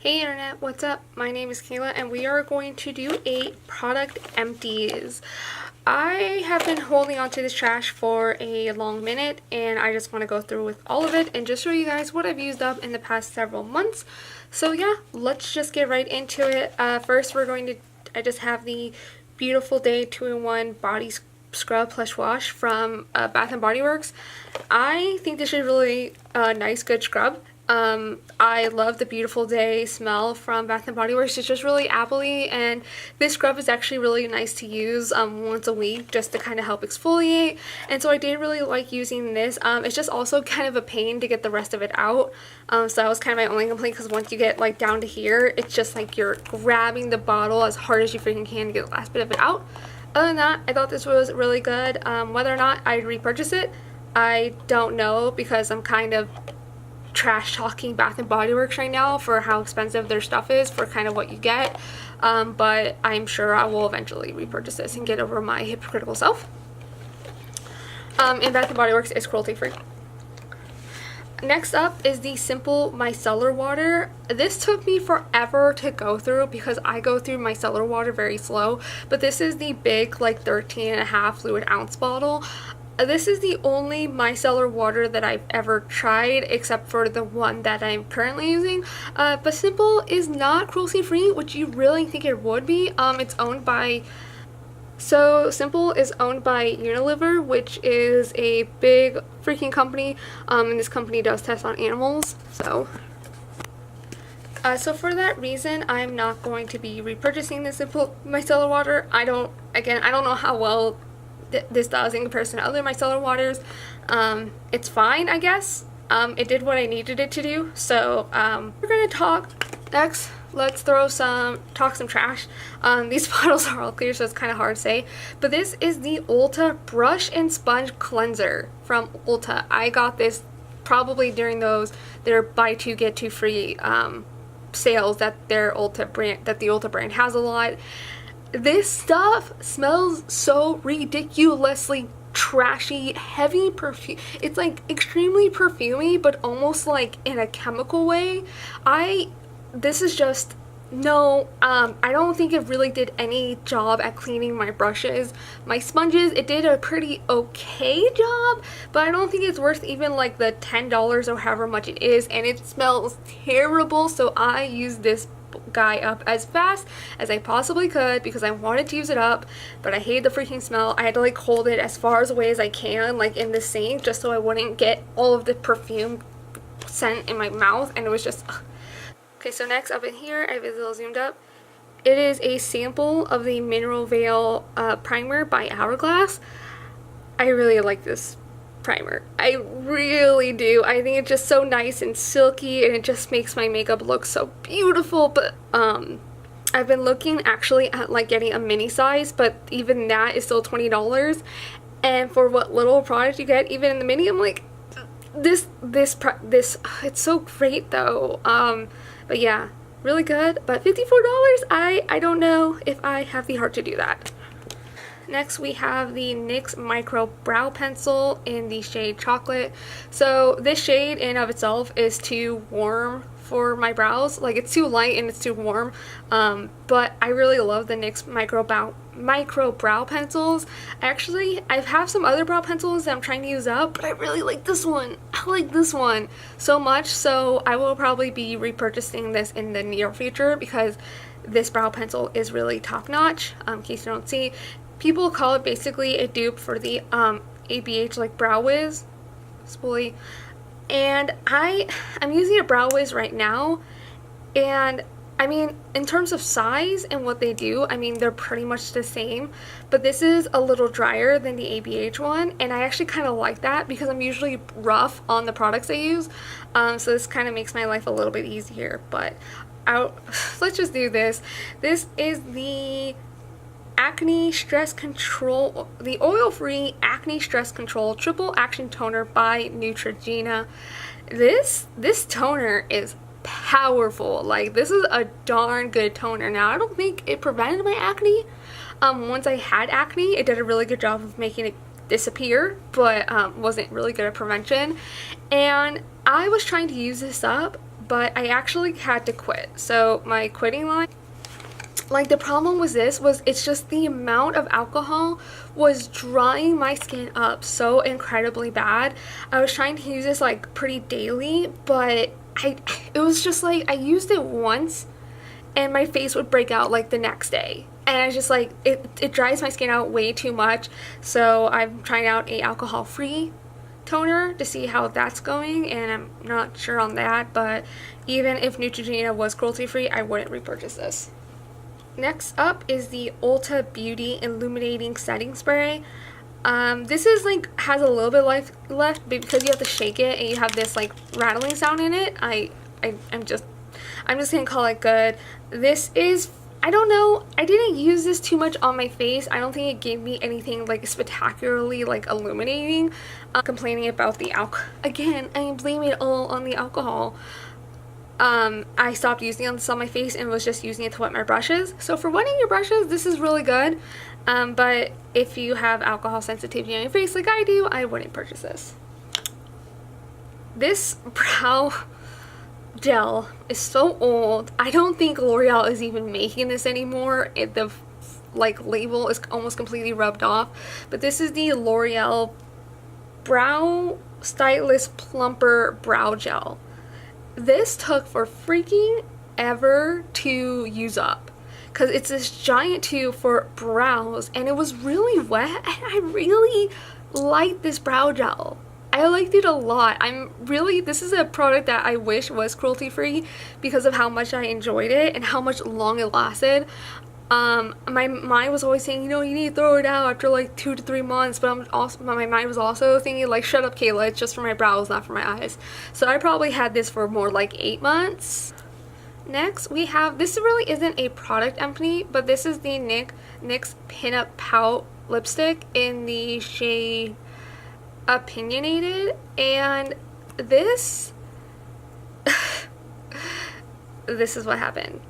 Hey internet, what's up? My name is Cayla and we are going to do a product empties. I have been holding on to this trash for a long minute and I just want to go through with all of it and just show you guys what I've used up in the past several months. So yeah, let's just get right into it. First I just have the Beautiful Day 2-in-1 Body Scrub Plus Wash from Bath & Body Works. I think this is really a nice, good scrub. I love the Beautiful Day smell from Bath & Body Works. It's just really appley, and this scrub is actually really nice to use once a week just to kind of help exfoliate, and so I did really like using this. It's just also kind of a pain to get the rest of it out, so that was kind of my only complaint, because once you get like down to here, it's just like you're grabbing the bottle as hard as you freaking can to get the last bit of it out. Other than that, I thought this was really good. Whether or not I'd repurchase it, I don't know, because I'm kind of trash talking Bath & Body Works right now for how expensive their stuff is for kind of what you get, but I'm sure I will eventually repurchase this and get over my hypocritical self. And Bath & Body Works is cruelty free. Next up is the Simple Micellar Water. This took me forever to go through because I go through micellar water very slow, but this is the big like 13.5 fluid ounce bottle. This is the only micellar water that I've ever tried, except for the one that I'm currently using. But Simple is not cruelty free, which you really think it would be. Simple is owned by Unilever, which is a big freaking company, and this company does tests on animals. So for that reason, I'm not going to be repurchasing the Simple micellar water. I don't know how well this does in comparison to other micellar waters. It's fine, I guess. It did what I needed it to do. So we're gonna talk next. Let's talk some trash. These bottles are all clear, so it's kind of hard to say. But this is the Ulta Brush and Sponge Cleanser from Ulta. I got this probably during their buy two get two free sales that the Ulta brand has a lot. This stuff smells so ridiculously trashy, heavy perfume. It's like extremely perfumey, but almost like in a chemical way. This is just, no, I don't think it really did any job at cleaning my brushes. My sponges, it did a pretty okay job, but I don't think it's worth even like the $10 or however much it is, and it smells terrible, so I use this guy up as fast as I possibly could because I wanted to use it up, but I hated the freaking smell. I had to like hold it as far away as I can, like in the sink, just so I wouldn't get all of the perfume scent in my mouth, and it was just ugh. Okay, so next up in here, I have it a little zoomed up. It is a sample of the Mineral Veil primer by Hourglass. I really like this primer. I really do. I think it's just so nice and silky, and it just makes my makeup look so beautiful. But I've been looking actually at like getting a mini size, but even that is still $20, and for what little product you get even in the mini, I'm like, this it's so great though. But yeah, really good, but $54, I don't know if I have the heart to do that. Next, we have the NYX Micro Brow Pencil in the shade Chocolate. So this shade in of itself is too warm for my brows. Like, it's too light and it's too warm. But I really love the NYX Micro Brow Pencils. Actually, I have some other brow pencils that I'm trying to use up, but I really like this one. I like this one so much, so I will probably be repurchasing this in the near future because this brow pencil is really top-notch. In case you don't see, people call it basically a dupe for the ABH like Brow Wiz spoolie, and I'm using a Brow Wiz right now, and I mean, in terms of size and what they do, I mean, they're pretty much the same, but this is a little drier than the ABH one, and I actually kind of like that because I'm usually rough on the products I use, so this kind of makes my life a little bit easier. But let's just do this. This is the Acne Stress Control, the oil-free Acne Stress Control Triple Action Toner by Neutrogena. This toner is powerful. Like, this is a darn good toner. Now, I don't think it prevented my acne. Once I had acne, it did a really good job of making it disappear, but wasn't really good at prevention. And I was trying to use this up, but I actually had to quit. So my quitting line, like, the problem with this was it's just the amount of alcohol was drying my skin up so incredibly bad. I was trying to use this like pretty daily, but it was just like I used it once and my face would break out like the next day. And I just like it dries my skin out way too much. So I'm trying out a alcohol-free toner to see how that's going, and I'm not sure on that, but even if Neutrogena was cruelty-free, I wouldn't repurchase this. Next up is the Ulta Beauty Illuminating Setting Spray. This is like has a little bit life left, but because you have to shake it and you have this like rattling sound in it, I'm just gonna call it good. This is, I don't know, I didn't use this too much on my face. I don't think it gave me anything like spectacularly like illuminating. Complaining about the alcohol again. I am blaming it all on the alcohol. I stopped using this on my face and was just using it to wet my brushes. So for wetting your brushes, this is really good. But if you have alcohol sensitivity on your face like I do, I wouldn't purchase this. This brow gel is so old. I don't think L'Oreal is even making this anymore. The like label is almost completely rubbed off. But this is the L'Oreal Brow Stylist Plumper Brow Gel. This took for freaking ever to use up because it's this giant tube for brows and it was really wet, and I really liked this brow gel. I liked it a lot. This is a product that I wish was cruelty-free because of how much I enjoyed it and how much long it lasted. My mind was always saying, you know, you need to throw it out after like 2 to 3 months, but my mind was also thinking like, shut up, Cayla, it's just for my brows, not for my eyes. So I probably had this for more like 8 months. Next we have, this really isn't a product empty, but this is the NYX Pinup Pout lipstick in the shade Opinionated, and this this is what happened.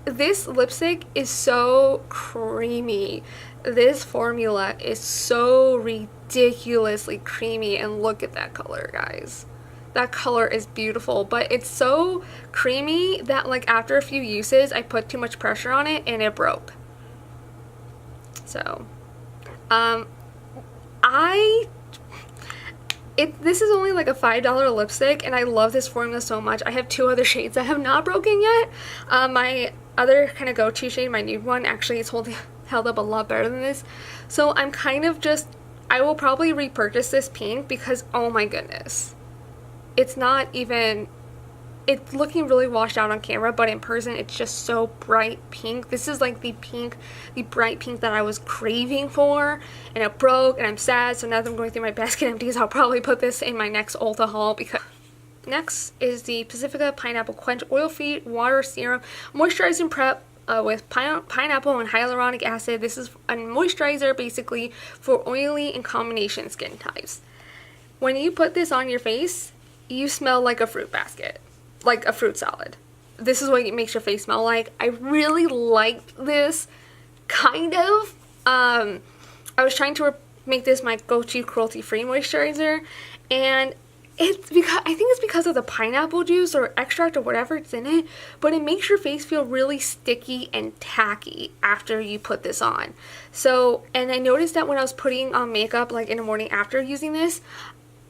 This lipstick is so creamy. This formula is so ridiculously creamy, and look at that color, guys. That color is beautiful, but it's so creamy that like after a few uses I put too much pressure on it and it broke. So this is only like a $5 lipstick, and I love this formula so much. I have 2 other shades that have not broken yet. My other kind of go-to shade, my nude one, actually is held up a lot better than this. So I'm kind of just, I will probably repurchase this pink because, oh my goodness, it's not even, it's looking really washed out on camera, but in person it's just so bright pink. This is like the bright pink that I was craving for, and it broke and I'm sad. So now that I'm going through my basket empties, I'll probably put this in my next Ulta haul. Because next is the Pacifica Pineapple Quench Oil-Free Water Serum Moisturizing Prep with pineapple and hyaluronic acid. This is a moisturizer basically for oily and combination skin types. When you put this on your face, you smell like a fruit basket, like a fruit salad. This is what it makes your face smell like. I really liked this, kind of. I was trying to make this my go-to cruelty-free moisturizer, and it's because, I think it's because of the pineapple juice or extract or whatever it's in it, but it makes your face feel really sticky and tacky after you put this on. So, and I noticed that when I was putting on makeup, like in the morning after using this,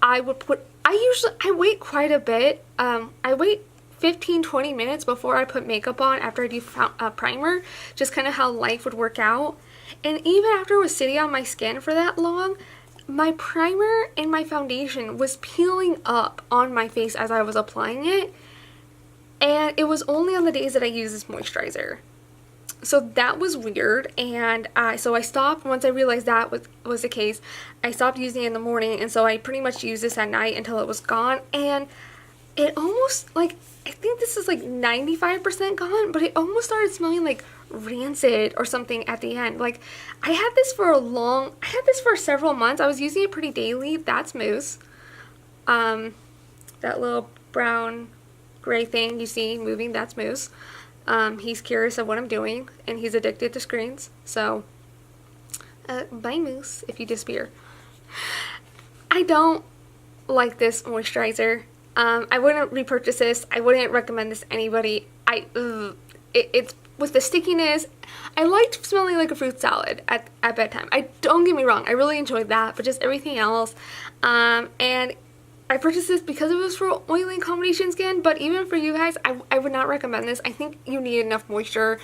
I wait quite a bit. I wait 15-20 minutes before I put makeup on after I do a primer, just kind of how life would work out. And even after it was sitting on my skin for that long, my primer and my foundation was peeling up on my face as I was applying it, and it was only on the days that I used this moisturizer. So that was weird, and so I stopped. Once I realized that was the case, I stopped using it in the morning, and so I pretty much used this at night until it was gone. And it almost, like, I think this is like 95% gone, but it almost started smelling like rancid or something at the end. Like, I had this for several months. I was using it pretty daily. That's Moose. That little brown gray thing you see moving, that's Moose. He's curious of what I'm doing, and he's addicted to screens. So, bye Moose if you disappear. I don't like this moisturizer. I wouldn't repurchase this. I wouldn't recommend this to anybody. It's with the stickiness. I liked smelling like a fruit salad at bedtime. Don't get me wrong, I really enjoyed that, but just everything else. And I purchased this because it was for oily combination skin, but even for you guys, I would not recommend this. I think you need enough moisture.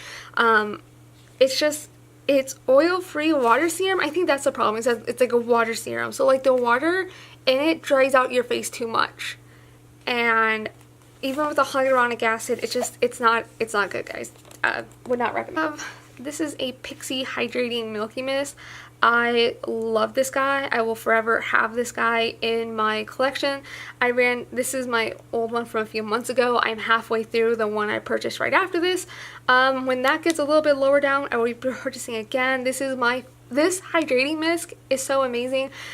It's oil-free water serum. I think that's the problem. It's like a water serum. So like the water in it dries out your face too much. And even with the hyaluronic acid, it's not good, guys. Would not recommend. This is a Pixie Hydrating Milky Mist. I love this guy. I will forever have this guy in my collection. This is my old one from a few months ago. I'm halfway through the one I purchased right after this. When that gets a little bit lower down, I will be purchasing again. This hydrating mist is so amazing.